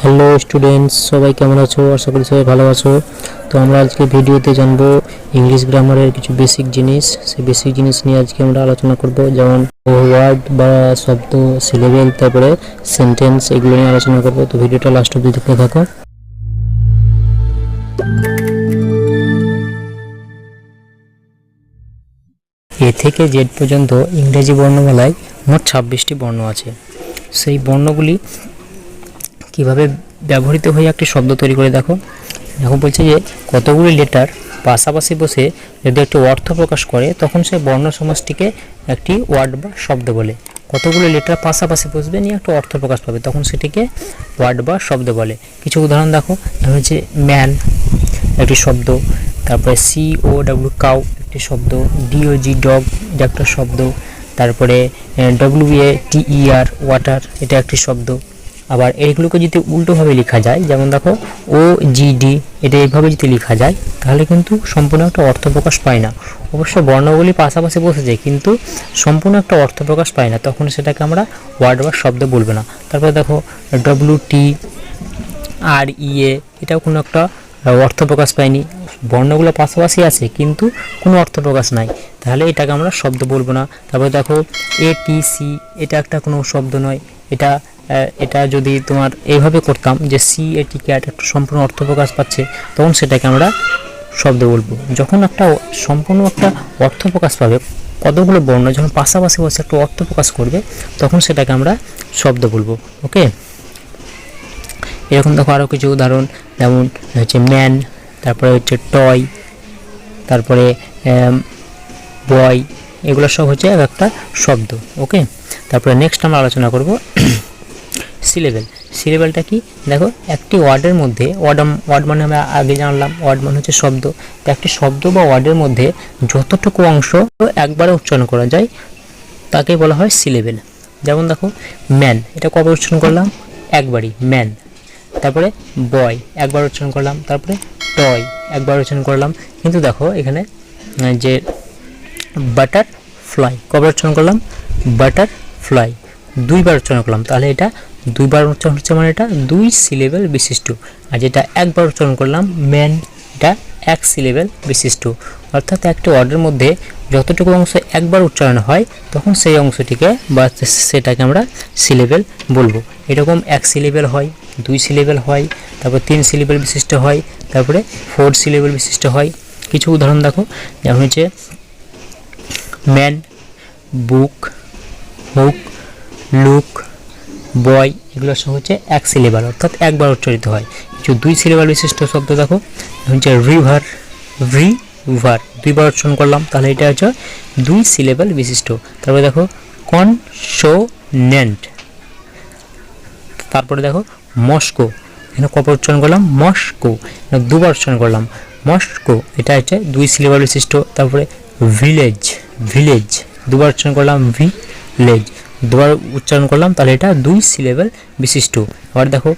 Hello students, সবাই কেমন আছো? আশা করি সবাই ভালো আছো। তো আমরা আজকে ভিডিওতে জানবো ইংলিশ গ্রামারের কিছু বেসিক জিনিস। সেই বেসিক জিনিস নিয়ে আজকে আমরা আলোচনা করব, যেমন ওয়ার্ড বা শব্দ, সিলেবেল, তারপরে সেন্টেন্স, এগুলো নিয়ে আলোচনা করব। তো ভিডিওটা লাস্ট অবধি দেখতে থাকো। এ থেকে জেড পর্যন্ত ইংরেজি বর্ণমালায় মোট 26টি বর্ণ আছে। সেই বর্ণগুলি কিভাবে ব্যবহৃত হয়ে একটি শব্দ তৈরি করে দেখো। এখন বলছে যে কতগুলি লেটার পাশাপাশি বসে যদি একটি অর্থ প্রকাশ করে তখন সেই বর্ণ সমাজটিকে একটি ওয়ার্ড বা শব্দ বলে। কতগুলো লেটার পাশাপাশি বসবে নিয়ে একটা অর্থ প্রকাশ পাবে তখন সেটিকে ওয়ার্ড বা শব্দ বলে। কিছু উদাহরণ দেখো, হচ্ছে ম্যান একটি শব্দ, তারপরে COW কাউ একটি শব্দ, DOG ডগ এটা একটা শব্দ, তারপরে WATER ওয়াটার এটা একটি শব্দ। আবার এইগুলোকে যদি উল্টোভাবে লেখা যায়, যেমন দেখো OGD এটা এইভাবে যদি লেখা যায় তাহলে কিন্তু সম্পূর্ণ একটা অর্থ প্রকাশ পায় না। অবশ্য বর্ণগুলি পাশাপাশি বসে যায় কিন্তু সম্পূর্ণ একটা অর্থ প্রকাশ পায় না, তখন সেটাকে আমরা ওয়ার্ড বা শব্দ বলবো না। তারপরে দেখো WTREA এটাও কোনো একটা অর্থ প্রকাশ পায়নি, বর্ণগুলো পাশাপাশি আছে কিন্তু কোনো অর্থ প্রকাশ নাই, তাহলে এটাকে আমরা শব্দ বলবো না। তারপরে দেখো ATC এটা একটা কোনো শব্দ নয়, এটা যদি তোমার এইভাবে করতাম যে CAT ক্যাট একটা সম্পূর্ণ অর্থ প্রকাশ পাচ্ছে তখন সেটাকে আমরা শব্দ বলবো। যখন একটা সম্পূর্ণ একটা অর্থ প্রকাশ পাবে, কতগুলো বর্ণ যখন পাশাপাশি বসে একটা অর্থ প্রকাশ করবে তখন সেটাকে আমরা শব্দ বলবো। ওকে, এরকম দেখো আরও কিছু উদাহরণ, যেমন হচ্ছে ম্যান, তারপরে হচ্ছে টয়, তারপরে বয়, এগুলো সব হচ্ছে এক একটা শব্দ। ওকে, তারপরে নেক্সট আমরা আলোচনা করব সিলেবেল। সিলেবেলটা কি দেখো, একটি ওয়ার্ডের মধ্যে ওয়ার্ড মানে আমরা আগে জানলাম ওয়ার্ড মানে হচ্ছে শব্দ। তো একটি শব্দ বা ওয়ার্ডের মধ্যে যতটুকু অংশ একবারে উচ্চারণ করা যায় তাকে বলা হয় সিলেবেল। যেমন দেখো ম্যান এটা কবে উচ্চারণ করলাম? একবারই, ম্যান। তারপরে বয় একবার উচ্চারণ করলাম, তারপরে টয় একবার উচ্চারণ করলাম। কিন্তু দেখো এখানে যে বাটার ফ্লাই কবে উচ্চারণ করলাম? বাটার ফ্লাই দুইবার উচ্চারণ করলাম, তাহলে এটা দুইবার উচ্চারণ হচ্ছে মানে এটা দুই সিলেবেল বিশিষ্ট। আর যেটা একবার উচ্চারণ করলাম ম্যান, এটা এক সিলেবেল বিশিষ্ট। অর্থাৎ একটা ওয়ার্ডের মধ্যে যতটুকু অংশ একবার উচ্চারণ হয় তখন সেই অংশটিকে বা সেটাকে আমরা সিলেবেল বলবো। এরকম এক সিলেবেল হয়, দুই সিলেবেল হয়, তারপর 3 সিলেবেল বিশিষ্ট হয়, তারপরে 4 সিলেবেল বিশিষ্ট হয়। কিছু উদাহরণ দেখো, যেমন হচ্ছে ম্যান, বুক, হুক, লুক, বয়, এগুলো সব হচ্ছে এক সিলেবাল অর্থাৎ একবার উচ্চারিত হয়। কিছু 2 সিলেবাল বিশিষ্ট শব্দ দেখো, হচ্ছে রিভার, রিভার দুইবার উচ্চারণ করলাম তাহলে এটা হচ্ছে 2 সিলেবাল বিশিষ্ট। তারপরে দেখো কনসোনেন্ট, তারপরে দেখো মস্কো, এখানে কবার উচ্চারণ করলাম? মস্কো, দুবার উচ্চারণ করলাম মস্কো, এটা হচ্ছে 2 সিলেবাল বিশিষ্ট। তারপরে ভিলেজ, ভিলেজ দুবার উচ্চারণ করলাম ভিলেজ, দুবার উচ্চারণ করলাম তাহলে এটা 2 সিলেবেল বিশিষ্ট। আবার দেখো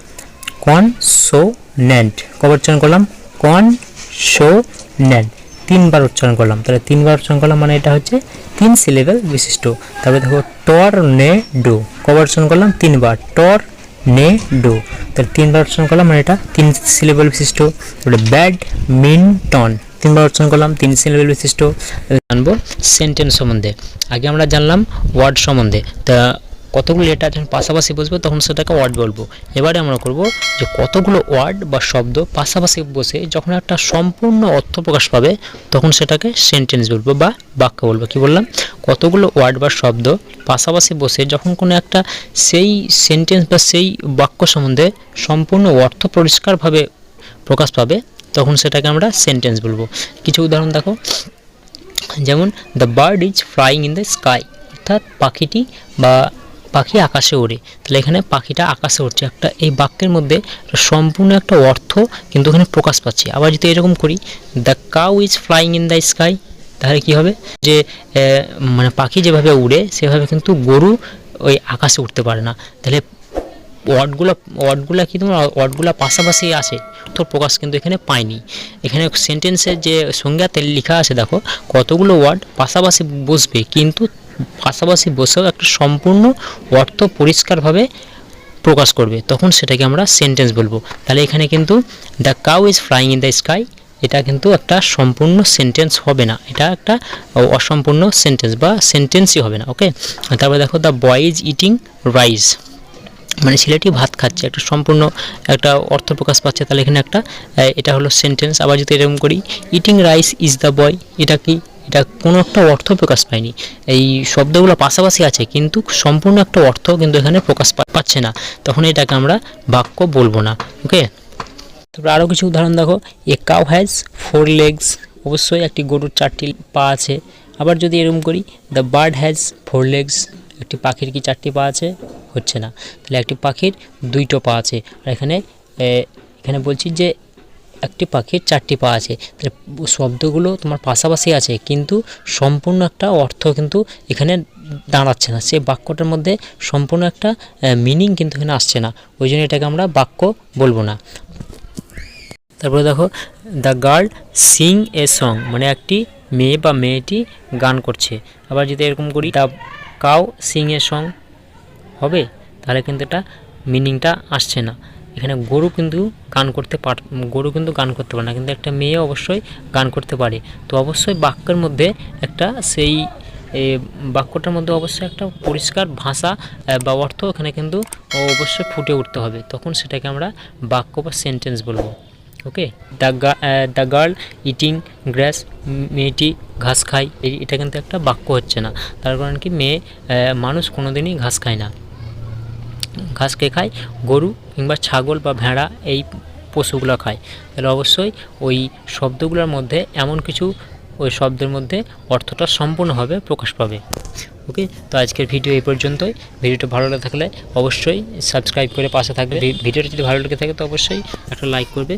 কনসোনেন্ট কবার উচ্চারণ করলাম? কনসোনেন্ট 3বার উচ্চারণ করলাম, তাহলে 3বার উচ্চারণ করলাম মানে এটা হচ্ছে 3 সিলেবেল বিশিষ্ট। তারপরে দেখো টর্নেডো কবার উচ্চারণ করলাম? 3বার, টর্নেডো, তাহলে 3বার উচ্চারণ করলাম মানে এটা 3 সিলেবেল বিশিষ্ট। তারপরে ব্যাডমিন্টন 3বার উচ্চারণ করলাম, 3 সিলেবেল বিশিষ্ট। জানবো সেন্টেন্স সম্বন্ধে। আগে আমরা জানলাম ওয়ার্ড সম্বন্ধে, তা কতগুলো লেটার যখন পাশাপাশি বসবে তখন সেটাকে ওয়ার্ড বলবো। এবারে আমরা করব যে কতগুলো ওয়ার্ড বা শব্দ পাশাপাশি বসে যখন একটা সম্পূর্ণ অর্থ প্রকাশ পাবে তখন সেটাকে সেন্টেন্স বলবো বা বাক্য বলবো। কি বললাম? কতগুলো ওয়ার্ড বা শব্দ পাশাপাশি বসে যখন কোনো একটা সেই সেন্টেন্স বা সেই বাক্য সম্বন্ধে সম্পূর্ণ অর্থ পরিষ্কারভাবে প্রকাশ পাবে তখন সেটাকে আমরা সেন্টেন্স বলবো। কিছু উদাহরণ দেখো, যেমন the bird is flying in the sky, অর্থাৎ পাখি আকাশে ওড়ে। তাহলে এখানে পাখিটা আকাশে উড়ছে, একটা এই বাক্যের মধ্যে সম্পূর্ণ একটা অর্থ কিন্তু এখানে প্রকাশ পাচ্ছে। আবার যদি এরকম করি the cow is flying in the sky, তাহলে কি হবে? যে মানে পাখি যেভাবে উড়ে সেভাবে কিন্তু গরু ওই আকাশে উঠতে পারে না। তাহলে ওয়ার্ডগুলো কি তোমার ওয়ার্ডগুলো পাশাপাশি আছে তো প্রকাশ কিন্তু এখানে পাইনি। এখানে সেন্টেন্সের যে সংজ্ঞাতে লেখা আছে দেখো কতগুলো ওয়ার্ড পাশাপাশি বসবে কিন্তু পাশাপাশি বসেও একটা সম্পূর্ণ অর্থ পরিষ্কারভাবে প্রকাশ করবে, তখন সেটাকে আমরা সেন্টেন্স বলবো। তাহলে এখানে কিন্তু the cow is flying in the sky, এটা কিন্তু একটা সম্পূর্ণ সেন্টেন্স হবে না, এটা একটা অসম্পূর্ণ সেন্টেন্স বা সেন্টেন্সই হবে না। ওকে, তারপরে দেখো the boy is eating rice, মানে ছেলেটি ভাত খাচ্ছে, একটা সম্পূর্ণ একটা অর্থ প্রকাশ পাচ্ছে। তাহলে এখানে একটা এটা হলো সেন্টেন্স। আবার যদি এরকম করি eating rice is the boy, এটা কি, এটা কোনো একটা অর্থ প্রকাশ পায়নি, এই শব্দগুলো পাশাপাশি আছে কিন্তু সম্পূর্ণ একটা অর্থ কিন্তু এখানে প্রকাশ পাচ্ছে না, তখন এটাকে আমরা বাক্য বলবো না। ওকে, তারপরে আরও কিছু উদাহরণ দেখো, এ কাউ হ্যাজ 4 legs, অবশ্যই একটি গরুর 4টি পা আছে। আবার যদি এরকম করি দ্য বার্ড হ্যাজ 4 legs, একটি পাখির কি 4টি পা আছে, হচ্ছে না। তাহলে একটি পাখির 2টো পা আছে, আর এখানে বলছি যে একটি পাখির 4টি পা আছে। তাহলে শব্দগুলো তোমার পাশাপাশি আছে কিন্তু সম্পূর্ণ একটা অর্থ কিন্তু এখানে দাঁড়াচ্ছে না, সে বাক্যটার মধ্যে সম্পূর্ণ একটা মিনিং কিন্তু এখানে আসছে না, ওই জন্য এটাকে আমরা বাক্য বলবো না। তারপরে দেখো the girl Singh a song, মানে একটি মেয়ে বা মেয়েটি গান করছে। আবার যদি এরকম করি the cow Singh a song হবে, তাহলে কিন্তু এটা মিনিংটা আসছে না। এখানে গরু কিন্তু গান করতে পারে না, কিন্তু একটা মেয়ে অবশ্যই গান করতে পারে। তো অবশ্যই বাক্যের মধ্যে একটা সেই বাক্যটার মধ্যে অবশ্যই একটা পরিষ্কার ভাষা বা অর্থ এখানে কিন্তু অবশ্যই ফুটে উঠতে হবে, তখন সেটাকে আমরা বাক্য বা সেন্টেন্স বলবো। ওকে, দ্য গার্ল ইটিং গ্রাস, মেয়েটি ঘাস খায়, এটা কিন্তু একটা বাক্য হচ্ছে না, তার কারণ কি মানুষ কোনোদিনই ঘাস খায় না, ঘাস কে খায়, গরু কিংবা ছাগল বা ভেড়া এই পশুগুলো খায়। তাহলে অবশ্যই ওই শব্দগুলোর মধ্যে এমন কিছু, ওই শব্দের মধ্যে অর্থটা সম্পূর্ণভাবে প্রকাশ পাবে। ওকে, তো আজকের ভিডিও এই পর্যন্তই। ভিডিওটা ভালো লেগে থাকলে অবশ্যই সাবস্ক্রাইব করে পাশে থাকবে। ভিডিওটা যদি ভালো লেগে থাকে তো অবশ্যই একটা লাইক করবে।